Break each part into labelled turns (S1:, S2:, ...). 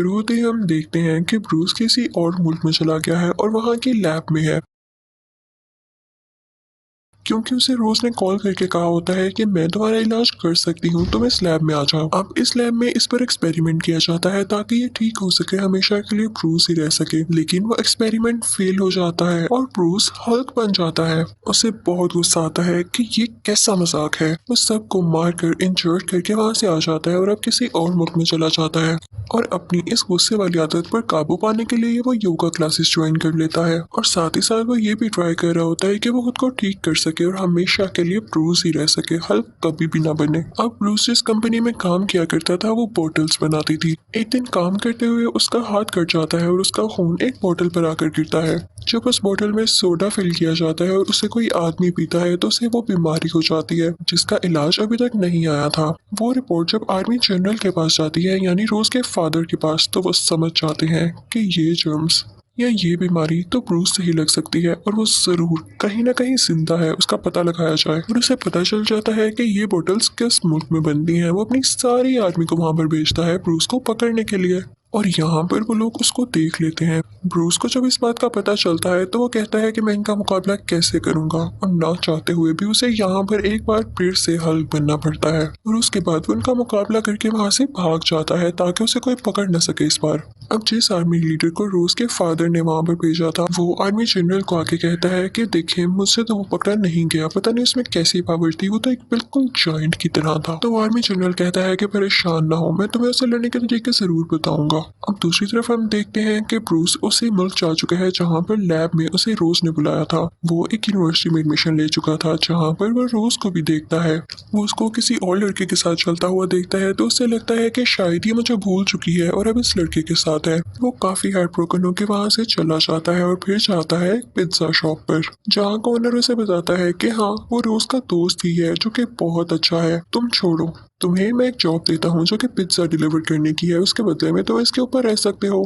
S1: शुरू होते ही हम देखते हैं कि ब्रूस किसी और मुल्क में चला गया है और वहाँ की लैब में है, क्योंकि उसे रोज ने कॉल करके कहा होता है कि मैं तुम्हारा इलाज कर सकती हूँ, तुम इस लैब में आ जाओ। अब इस लैब में इस पर एक्सपेरिमेंट किया जाता है ताकि ये ठीक हो सके, हमेशा के लिए ब्रूस ही रह सके। लेकिन वो एक्सपेरिमेंट फेल हो जाता है और ब्रूस हल्क बन जाता है। उसे बहुत गुस्सा आता है कि ये कैसा मजाक है। वो सबको मार कर इंजर्ड करके वहाँ से आ जाता है और अब किसी और मुल्क में चला जाता है और अपनी इस गुस्से वाली आदत पर काबू पाने के लिए वो योगा क्लासेस ज्वाइन कर लेता है और साथ ही साथ वो ये भी ट्राई कर रहा होता है कि वो खुद को ठीक कर सके और हमेशा के लिए ब्रूस ही रह सके, हल्क कभी भी ना बने। अब ब्रूस जिस कंपनी में काम किया करता था वो बोटल्स बनाती थी। एक दिन काम करते हुए उसका हाथ कट जाता है और उसका खून एक बोतल पर आकर गिरता है। जब उस बोतल में सोडा फिल किया जाता है और उसे कोई आदमी पीता है तो उसे वो बीमारी हो जाती है जिसका इलाज अभी तक नहीं आया था। वो रिपोर्ट जब आर्मी जनरल के पास जाती है, यानी रोज के फादर के पास, तो वो समझ जाते हैं कि ये जर्म्स या ये बीमारी तो ब्रूस से ही लग सकती है और वो जरूर कहीं ना कहीं जिंदा है, उसका पता लगाया जाए। और उसे पता चल जाता है कि ये बोतल्स किस मुल्क में बनती हैं। वो अपनी सारी आर्मी को वहां पर भेजता है ब्रूस को पकड़ने के लिए और यहाँ पर वो लोग उसको देख लेते हैं। ब्रूस को जब इस बात का पता चलता है तो वो कहता है कि मैं इनका मुकाबला कैसे करूंगा, और ना चाहते हुए भी उसे यहाँ पर एक बार फिर से हल्क बनना पड़ता है और उसके बाद वो उनका मुकाबला करके वहां से भाग जाता है ताकि उसे कोई पकड़ न सके इस बार। अब जिस आर्मी लीडर को रोज के फादर ने वहां पर भेजा था वो आर्मी जनरल को आके कहता है कि देखिए मुझसे तो वो पकड़ा नहीं गया, पता नहीं उसमें कैसी पावर थी, वो तो एक बिल्कुल जॉइंट की तरह था। तो आर्मी जनरल कहता है कि परेशान ना हो, मैं तुम्हें उसे लड़ने के तरीके जरूर बताऊंगा। अब दूसरी तरफ हम देखते हैं कि ब्रूस उसी मुल्क जा चुका है जहाँ पर लैब में उसे रोज ने बुलाया था। वो एक यूनिवर्सिटी में एडमिशन ले चुका था जहाँ पर वो रोज को भी देखता है। वो उसको किसी और लड़के के साथ चलता हुआ देखता है तो उसे लगता है कि शायद ये मुझे भूल चुकी है और अब इस लड़के के साथ है। वो काफी हार्ट ब्रोकन होकर वहाँ से चला जाता है और फिर जाता है पिज्जा शॉप पर, जहाँ का ओनर उसे बताता है कि हाँ वो रोज का दोस्त ही है जो कि बहुत अच्छा है, तुम छोड़ो, तुम्हें मैं एक जॉब देता हूँ जो कि पिज्जा डिलीवर करने की है, उसके बदले में तो इसके ऊपर रह सकते हो।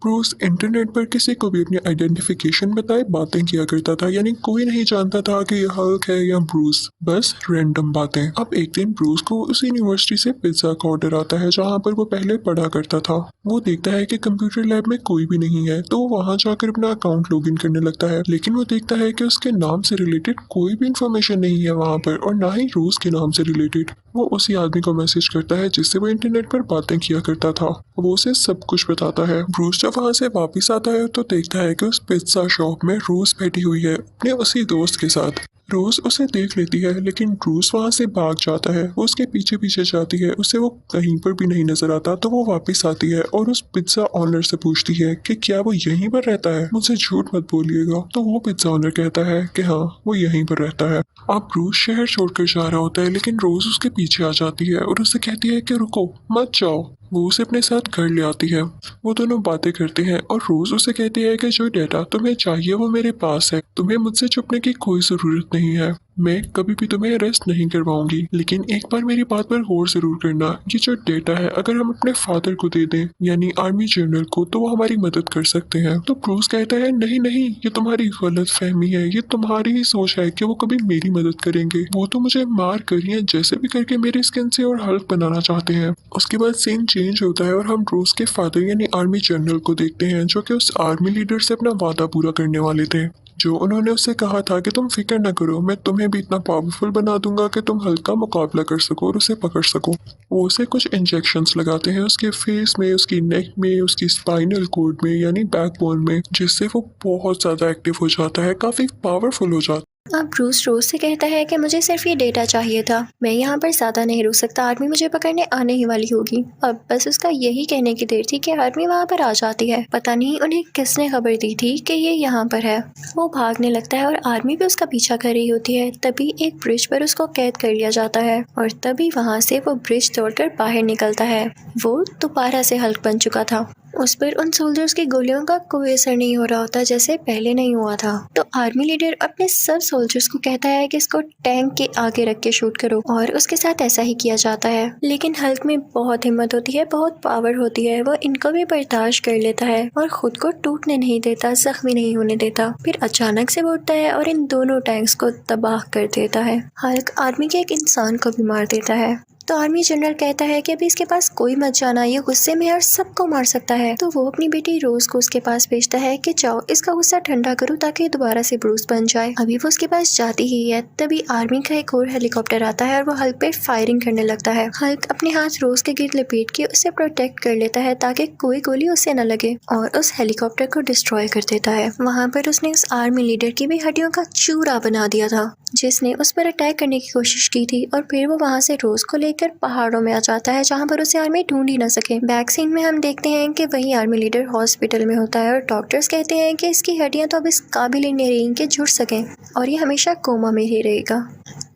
S1: ब्रूस इंटरनेट पर किसी को भी अपनी आइडेंटिफिकेशन बताए बातें किया करता था, यानी कोई नहीं जानता था कि यह हल्क है या ब्रूस, बस रैंडम बातें। अब एक दिन ब्रूस को उस यूनिवर्सिटी से पिज्जा का ऑर्डर आता है जहाँ पर वो पहले पढ़ा करता था। वो देखता है कि कंप्यूटर लैब में कोई भी नहीं है तो वो वहाँ जाकर अपना अकाउंट लॉगिन करने लगता है, लेकिन वो देखता है कि उसके नाम से रिलेटेड कोई भी इंफॉर्मेशन नहीं है वहाँ पर और ना ही रोज के नाम से रिलेटेड। वो उसी आदमी को मैसेज करता है जिससे वो इंटरनेट पर बातें किया करता था। वो उसे सब कुछ बताता है। ब्रूस जब वहाँ से वापस आता है तो देखता है कि उस पिज्जा शॉप में रोज बैठी हुई है अपने उसी दोस्त के साथ। रोज उसे देख लेती है लेकिन ब्रूस वहाँ से भाग जाता है। वो उसके पीछे पीछे जाती है, उसे वो कहीं पर भी नहीं नजर आता तो वो वापस आती है और उस पिज्जा ऑनर से पूछती है कि क्या वो यहीं पर रहता है, मुझसे झूठ मत बोलिएगा। तो वो पिज्जा ऑनर कहता है कि हाँ वो यहीं पर रहता है। अब ब्रूस शहर छोड़कर जा रहा होता है लेकिन रोज उसके पीछे आ जाती है और उसे कहती है कि रुको मत जाओ। वो उसे अपने साथ घर ले आती है। वो दोनों बातें करते हैं और रोज उसे कहती है कि जो डेटा तुम्हें चाहिए वो मेरे पास है, तुम्हें मुझसे छुपने की कोई जरूरत नहीं है, मैं कभी भी तुम्हें अरेस्ट नहीं करवाऊंगी, लेकिन एक बार मेरी बात पर गौर जरूर करना, ये जो डेटा है अगर हम अपने फादर को दे दें यानी आर्मी जनरल को तो वो हमारी मदद कर सकते हैं। तो ब्रूस कहता है नहीं नहीं, ये तुम्हारी गलत फहमी है, ये तुम्हारी ही सोच है कि वो कभी मेरी मदद करेंगे, वो तो मुझे मार कर या जैसे भी करके मेरी स्किन से और हल्क बनाना चाहते हैं। उसके बाद सीन चेंज होता है और हम ब्रूस के फादर यानी आर्मी जनरल को देखते हैं जो कि उस आर्मी लीडर से अपना वादा पूरा करने वाले थे, जो उन्होंने उससे कहा था कि तुम फिक्र न करो, मैं तुम्हें भी इतना पावरफुल बना दूंगा कि तुम हल्क का मुकाबला कर सको और उसे पकड़ सको। वो उसे कुछ इंजेक्शंस लगाते हैं उसके फेस में, उसकी नेक में, उसकी स्पाइनल कॉर्ड में यानी बैकबोन में, जिससे वो बहुत ज्यादा एक्टिव हो जाता है, काफी पावरफुल हो जाता है।
S2: अब ब्रूस रोज से कहता है कि मुझे सिर्फ ये डेटा चाहिए था, मैं यहाँ पर ज़्यादा नहीं रुक सकता, आर्मी मुझे पकड़ने आने ही वाली होगी। अब बस उसका यही कहने की देर थी कि आर्मी वहाँ पर आ जाती है। पता नहीं उन्हें किसने खबर दी थी कि ये यहाँ पर है। वो भागने लगता है और आर्मी भी उसका पीछा कर रही होती है। तभी एक ब्रिज पर उसको कैद कर लिया जाता है और तभी वहाँ से वो ब्रिज तोड़कर बाहर निकलता है। वो दोबारा से हल्क बन चुका था। उस पर उन सोल्जर्स की गोलियों का कोई असर नहीं हो रहा होता जैसे पहले नहीं हुआ था। तो आर्मी लीडर अपने सब सोल्जर्स को कहता है कि इसको टैंक के आगे रख के शूट करो और उसके साथ ऐसा ही किया जाता है। लेकिन हल्क में बहुत हिम्मत होती है, बहुत पावर होती है, वो इनको भी बर्दाश्त कर लेता है और खुद को टूटने नहीं देता, जख्मी नहीं होने देता। फिर अचानक से वो उठता है और इन दोनों टैंक्स को तबाह कर देता है। हल्क आर्मी के एक इंसान को भी मार देता है। तो आर्मी जनरल कहता है कि अभी इसके पास कोई मत जाना, ये गुस्से में और सबको मार सकता है। तो वो अपनी बेटी रोज को उसके पास भेजता है कि जाओ इसका गुस्सा ठंडा करो ताकि दोबारा से ब्रूस बन जाए। अभी वो उसके पास जाती ही है तभी आर्मी का एक और हेलीकॉप्टर आता है और वो हल्क पे फायरिंग करने लगता है। हल्क अपने हाथ रोज के गिर्द लपेट के उसे प्रोटेक्ट कर लेता है ताकि कोई गोली उसे न लगे और उस हेलीकॉप्टर को डिस्ट्रॉय कर देता है। वहाँ पर उसने उस आर्मी लीडर की भी हड्डियों का चूरा बना दिया था जिसने उस पर अटैक करने की कोशिश की थी और फिर वो वहाँ से रोज को लेकर पहाड़ों में आ जाता है जहाँ पर उसे आर्मी ढूंढ ही न सके। बैक सीन में हम देखते हैं कि वही आर्मी लीडर हॉस्पिटल में होता है और डॉक्टर्स कहते हैं कि इसकी हड्डियां तो अब इस काबिल ही नहीं रही कि जुड़ सकें और ये हमेशा कोमा में ही रहेगा।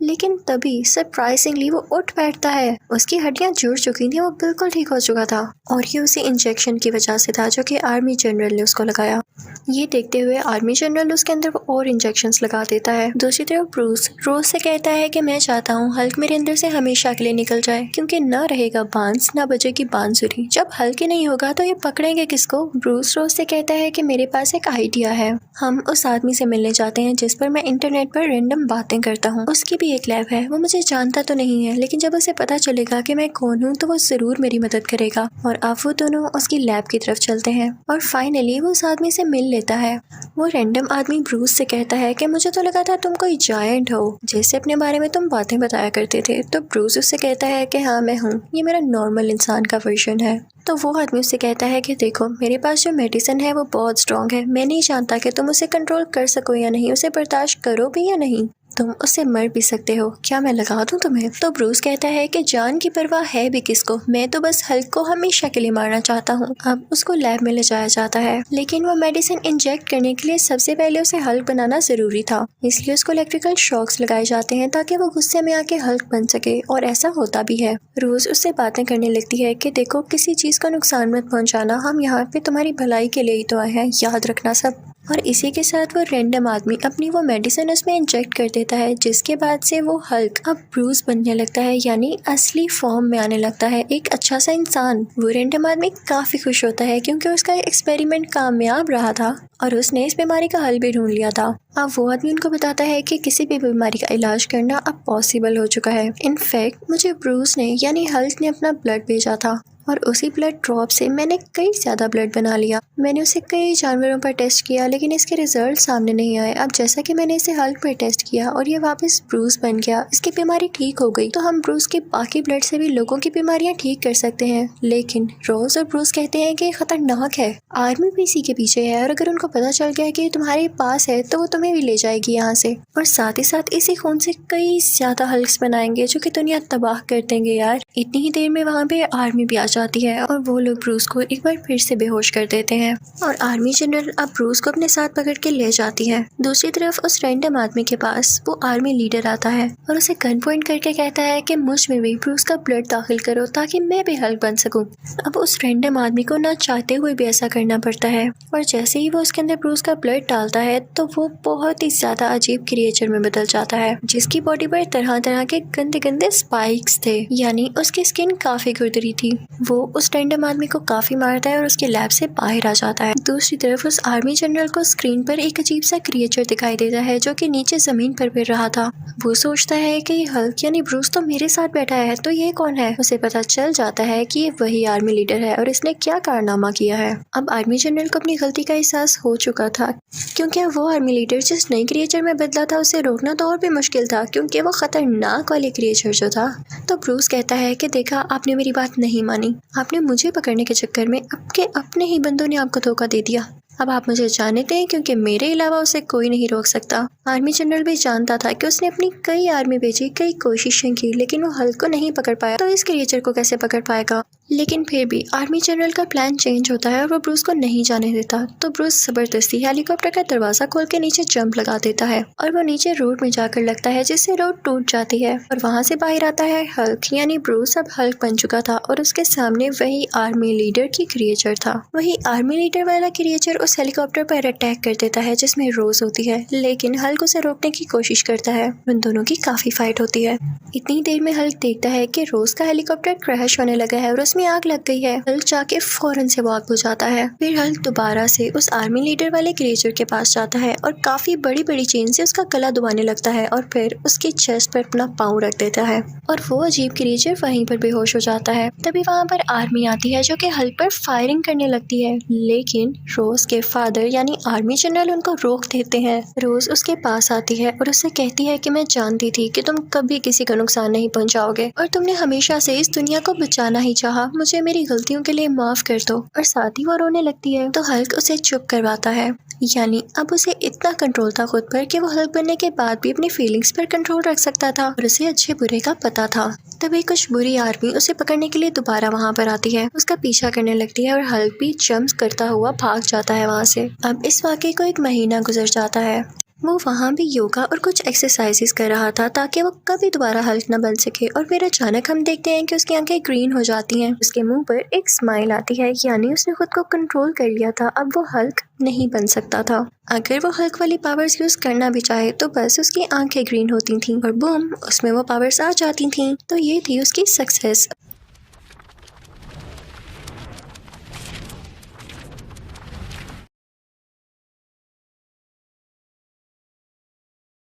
S2: लेकिन तभी सरप्राइजिंगली वो उठ बैठता है। उसकी हड्डियां जुड़ चुकी थी, वो बिल्कुल ठीक हो चुका था और ये उसी इंजेक्शन की वजह से था जो कि आर्मी जनरल ने उसको लगाया। ये देखते हुए आर्मी जनरल उसके अंदर और इंजेक्शंस लगा देता है। दूसरी तरफ ब्रूस रोज से कहता है कि मैं चाहता हूँ हल्क मेरे अंदर से हमेशा के लिए निकल जाए क्योंकि ना रहेगा बांस ना बजेगी बांसुरी। जब हल्क ही नहीं होगा तो ये पकड़ेंगे किसको। ब्रूस रोज से कहता है कि मेरे पास एक आइडिया है, हम उस आदमी से मिलने जाते हैं जिस पर मैं इंटरनेट पर रैंडम बातें करता हूँ। उसकी भी एक लैब है, वो मुझे जानता तो नहीं है लेकिन जब उसे पता चलेगा कि मैं कौन हूँ तो वो जरूर मेरी मदद करेगा। और अब वो दोनों उसकी लैब की तरफ चलते हैं और फाइनली वो उस आदमी से मिल लेता है। वो रैंडम आदमी ब्रूस से कहता है कि मुझे तो लगा था तुम कोई जायंट हो जैसे अपने बारे में तुम बातें बताया करते थे। तो ब्रूस उससे कहता है कि हाँ मैं हूँ, ये मेरा नॉर्मल इंसान का वर्जन है। तो वो आदमी उससे कहता है कि देखो मेरे पास जो मेडिसिन है वो बहुत स्ट्रॉन्ग है, मैं नहीं जानता कि तुम उसे कंट्रोल कर सको या नहीं, उसे बर्दाश्त करो भी या नहीं, तुम उससे मर भी सकते हो, क्या मैं लगा दूं तुम्हें। तो ब्रूस कहता है कि जान की परवाह है भी किसको, मैं तो बस हल्क को हमेशा के लिए मारना चाहता हूँ। अब उसको लैब में ले जाया जाता है लेकिन वो मेडिसिन इंजेक्ट करने के लिए सबसे पहले उसे हल्क बनाना जरूरी था, इसलिए उसको इलेक्ट्रिकल शॉक्स लगाए जाते हैं ताकि वो गुस्से में आके हल्क बन सके और ऐसा होता भी है। रोज उससे बातें करने लगती है कि देखो किसी चीज को नुकसान मत पहुंचाना, हम यहाँ पे तुम्हारी भलाई के लिए ही तो आए हैं, याद रखना सब। और इसी के साथ वो रैंडम आदमी अपनी वो मेडिसिन उसमें इंजेक्ट कर देता है जिसके बाद से वो हल्क अब ब्रूस बनने लगता है, यानी असली फॉर्म में आने लगता है, एक अच्छा सा इंसान। वो रैंडम आदमी काफी खुश होता है क्योंकि उसका एक्सपेरिमेंट कामयाब रहा था और उसने इस बीमारी का हल भी ढूंढ लिया था। अब वो आदमी उनको बताता है कि किसी भी बीमारी का इलाज करना अब पॉसिबल हो चुका है। इनफैक्ट मुझे ब्रूस ने यानी हल्क ने अपना ब्लड भेजा था और उसी ब्लड ड्रॉप से मैंने कई ज्यादा ब्लड बना लिया। मैंने उसे कई जानवरों पर टेस्ट किया लेकिन इसके रिजल्ट सामने नहीं आए। अब जैसा कि मैंने इसे हल्क पर टेस्ट किया और ये वापस ब्रूस बन गया, इसकी बीमारी ठीक हो गई, तो हम ब्रूस के बाकी ब्लड से भी लोगों की बीमारियां ठीक कर सकते हैं। लेकिन रोज और ब्रूस कहते हैं कि खतरनाक है, आर्मी भी इसी के पीछे है और अगर उनको पता चल गया कि तुम्हारे पास है तो वो तुम्हें भी ले जाएगी यहाँ से, और साथ ही साथ इसी खून से कई ज्यादा हल्क्स बनाएंगे जो कि दुनिया तबाह कर देंगे। यार इतनी ही देर में वहाँ पे आर्मी भी जाती है और वो लोग ब्रूस को एक बार फिर से बेहोश कर देते हैं और आर्मी जनरल अब ब्रूस को अपने साथ पकड़ के ले जाती है। दूसरी तरफ उस रैंडम आदमी के पास वो आर्मी लीडर आता है और उसे गन पॉइंट करके कहता है कि मुझ में भी ब्रूस का ब्लड दाखिल करो ताकि मैं भी हल्क बन सकूं। अब उस रैंडम आदमी को ना चाहते हुए भी ऐसा करना पड़ता है और जैसे ही वो उसके अंदर ब्रूस का ब्लड डालता है तो वो बहुत ही ज्यादा अजीब क्रिएचर में बदल जाता है जिसकी बॉडी पर तरह तरह के गंदे गंदे स्पाइक्स थे, यानी उसकी स्किन काफी खुरदरी थी। वो उस रैंडम आदमी को काफी मारता है और उसके लैब से बाहर आ जाता है। दूसरी तरफ उस आर्मी जनरल को स्क्रीन पर एक अजीब सा क्रिएचर दिखाई देता है जो कि नीचे जमीन पर फिर रहा था। वो सोचता है कि हल्क यानी ब्रूस तो मेरे साथ बैठा है, तो ये कौन है। उसे पता चल जाता है कि ये वही आर्मी लीडर है और इसने क्या कारनामा किया है। अब आर्मी जनरल को अपनी गलती का एहसास हो चुका था क्योंकि अब वो आर्मी लीडर जिस नई क्रिएचर में बदला था उसे रोकना तो और भी मुश्किल था क्योंकि वो खतरनाक वाली क्रिएचर जो था। तो ब्रूस कहता है कि देखा आपने मेरी बात नहीं मानी, आपने मुझे पकड़ने के चक्कर में आपके अपने ही बंदों ने आपको धोखा दे दिया। अब आप मुझे जाने दें क्योंकि मेरे अलावा उसे कोई नहीं रोक सकता। आर्मी जनरल भी जानता था कि उसने अपनी कई आर्मी भेजी, कई कोशिशें की लेकिन वो हल्क को नहीं पकड़ पाया, तो इस क्रिएचर को कैसे पकड़ पाएगा। लेकिन फिर भी आर्मी जनरल का प्लान चेंज होता है और वो ब्रूस को नहीं जाने देता। तो ब्रूस जबरदस्ती हेलीकॉप्टर का दरवाजा खोल के नीचे जंप लगा देता है और वो नीचे रोड में जाकर लगता है जिससे रोड टूट जाती है और वहाँ से बाहर आता है हल्क, यानी ब्रूस अब हल्क बन चुका था और उसके सामने वही आर्मी लीडर की क्रिएचर था। वही आर्मी लीडर वाला क्रिएचर उस हेलीकॉप्टर पर अटैक कर देता है जिसमें रोज होती है, लेकिन हल्क उसे रोकने की कोशिश करता है। उन दोनों की काफी फाइट होती है। इतनी देर में हल्क देखता है कि रोज का हेलीकॉप्टर क्रैश होने लगा है और उसमें उसमें आग लग गई है। हल्क जाके फौरन से वो आग बुझाता है। फिर हल्क दोबारा से उस आर्मी लीडर वाले क्रिएचर के पास जाता है और काफी बड़ी बड़ी चेन से उसका गला दबाने लगता है और फिर उसकी चेस्ट पर अपना पाँव रख देता है और वो अजीब क्रिएचर वहीं पर बेहोश हो जाता है। तभी वहाँ पर आर्मी आती है जो कि हल्क पर फायरिंग करने लगती है, लेकिन रोज के फादर यानी आर्मी जनरल उनको रोक देते हैं। रोज उसके पास आती है और उससे कहती है कि मैं जानती थी कि तुम कभी किसी का नुकसान नहीं पहुंचाओगे और तुमने हमेशा से इस दुनिया को बचाना ही चाहा। मुझे मेरी गलतियों के लिए माफ कर दो। और साथ ही वो रोने लगती है तो हल्क उसे चुप करवाता है। यानी अब उसे इतना कंट्रोल था खुद पर कि वो हल्क बनने के बाद भी अपनी फीलिंग्स पर कंट्रोल रख सकता था और उसे अच्छे बुरे का पता था। तभी कुछ बुरी आर्मी उसे पकड़ने के लिए दोबारा वहाँ पर आती है, उसका पीछा करने लगती है और हल्क भी जंप करता हुआ भाग जाता है वहाँ से। अब इस वाक़ये को 1 महीना गुजर जाता है। वो वहाँ भी योगा और कुछ एक्सरसाइजेस कर रहा था ताकि वो कभी दोबारा हल्क न बन सके। और फिर अचानक हम देखते हैं कि उसकी आंखें ग्रीन हो जाती हैं, उसके मुंह पर एक स्माइल आती है, यानी उसने खुद को कंट्रोल कर लिया था। अब वो हल्क नहीं बन सकता था। अगर वो हल्क वाली पावर्स यूज करना भी चाहे तो बस उसकी आंखें ग्रीन होती थीं और बूम उसमें वो पावर्स आ जाती थीं। तो ये थी उसकी सक्सेस।